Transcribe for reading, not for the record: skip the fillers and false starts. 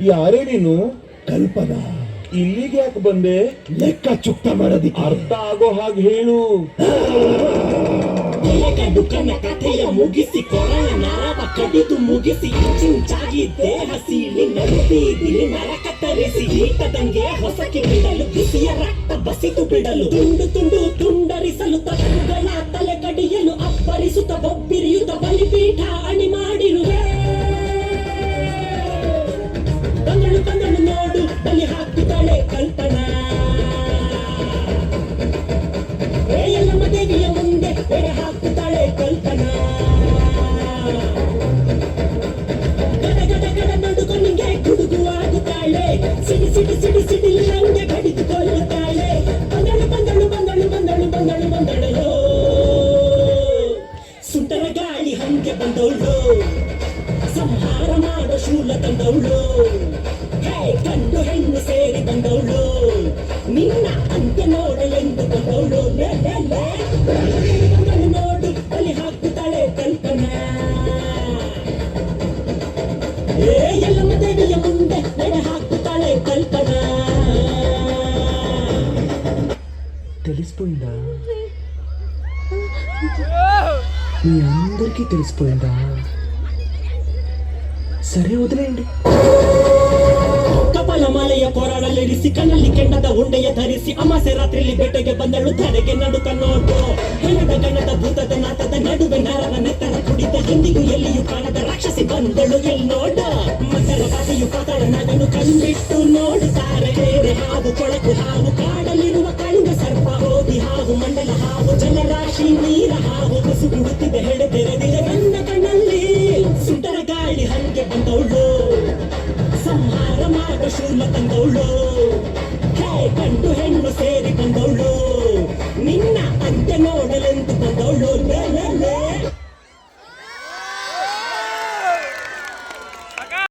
ಯಾರೇ ನೀನು? ಕಲ್ಪನಾ. ಇಲ್ಲಿಗೆ ಯಾಕೆ ಬಂದೆ? ಲೆಕ್ಕ ಚುಕ್ತ ಮಾಡೋದಿಕ್ಕೆ. ಅರ್ಥ ಆಗೋ ಹಾಗೆ ಹೇಳು. ಕನ ಕಥೆಯ ಮುಗಿಸಿ ಕೊರಳ ನರವ ಕಡಿದು ಮುಗಿಸಿ ಚಿಂಚಾಗಿ ದೇಹ ಸೀಳಿ ನಡುತ್ತಿದ್ದೀನಿ ನರ ಕತ್ತರಿಸಿ ಈಟದಂಗೆ ಹೊಸಕಿ ಬಿಡಲು ಬಿಸಿಯ ರಕ್ತ ಬಸಿದು ಬಿಡಲು ತುಂಡು ತುಂಡು ತುಂಡರಿಸಲು ತಪ್ಪುಗಳ ತಲೆ ಕಡಿಯಲು ಅಪ್ಪರಿಸುತ್ತ ಬೊಬ್ಬಿರಿಯುತ್ತ ಬಲಿಪೀಠ ಅಣಿ ಮಾಡಿರುವೆ. ತಂದಳು ತಂದಳು ನೋಡು ಬಲಿ ಹಾಕುತ್ತಾಳೆ ಕಲ್ಪನಾ. ಎಲ್ಲಮ್ಮ ದೇವಿಯ ಮುಂದೆ ಬೆಳೆ ಹಾಕುತ್ತಾಳೆ ಕಲ್ಪನಾ. ಗಡ ಗಡ ಗಡ ನಡುಕೊನಿಗೆ ಗುಡುಗು ಆಗುತ್ತಾಳೆ. ಸಿಡಿ ಸಿಡಿ ಸಿಡಿ ಸಿಡಿ ನಂಗೆ ಕಡಿದುಕೊಳ್ಳುತ್ತಾಳೆ. ಬಂದಳು ಬಂದಳು ಬಂದಳು ಬಂದಳು ಬಂದಳು ಬಂದಳು ಸುಂಟರ ಗಾಳಿ ಹಂಗೆ ಬಂದವಳು. ಸಂಹಾರ ಮಾಡೋ ಶೂಲ ತಂದವಳು. ಗಂಡು ಹೆಣ್ಣು ಸೇರಿ ಬಂದವಳು. ನಿನ್ನ ಅಂತ್ಯ ನೋಡಲೆಂದು ಬಂದವಳು. ಬಂದಳು ನೋಡು ಬಲಿ ಹಾಕುತ್ತಾಳೆ ಕಲ್ಪನಾ. ಎಲ್ಲಮ್ಮ ದೇವಿಯ ಮುಂದೆ ನಡೆ ಹಾಕುತ್ತಾಳೆ ಕಲ್ಪನಾ. తెలిసిపోయిందా? మీ అందరికీ తెలిసిపోయిందా? సరే వదిలేయండి. ಕಪಾಲಮಾಲೆಯ ಕೊರಳಲ್ಲಿರಿಸಿ ಕಣ್ಣಲ್ಲಿ ಕೆಂಡದ ಉಂಡೆಯ ಧರಿಸಿ ಅಮಾಸೆ ರಾತ್ರಿಯಲ್ಲಿ ಬೇಟೆಗೆ ಬಂದಳು. ಧರೆಗೆ ನಡುಕ ನೋಡು ಹೆಣದ ಗಣದ ಭೂತದ ನಾಟದ ನಡುವೆ ನರರ ನೆತ್ತರ ಕುಡಿದ ಎಂದಿಗೂ ಎಲ್ಲಿಯೂ ಕಾಣದ ರಾಕ್ಷಸಿ ಬಂದಳು ಎಲ್ಲಿ ನೋಡ. ಮಕರ ಬಾಧೆಯು ಪಾತಾಳ ನಾಗನು ಕಣ್ಬಿಟ್ಟು ನೋಡುತ್ತಾರೆ. ಬೇರೆ ಹಾವು ಕೊಳಕು ಹಾವು ಕಾಡಲಿರುವ ಕಳಿಂಗ ಸರ್ಪ ಹೋಗಿ ಹಾವು ಮಂಡಲ ಹಾವು ಜಲರಾಶಿ ನೀರ ಹಾವು ಬಸು ಬಿಡುತ್ತಿದೆ ಹೆಡೆ ತೆರೆದಿದೆ ನನ್ನ ಕಣ್ಣಲ್ಲಿ. ಸುಂಟರ ಗಾಳಿ ಹಂಗೆ ಬಂದವಳು. ಸಂಹಾರ ಮಾಡೋ ಶೂಲ ತಂದವಳು. ಗಂಡು ಹೆಣ್ಣು ಸೇರಿ ಬಂದವಳು. ನಿನ್ನ ಅಂತ್ಯ ನೋಡಲೆಂದು ಬಂದವಳು.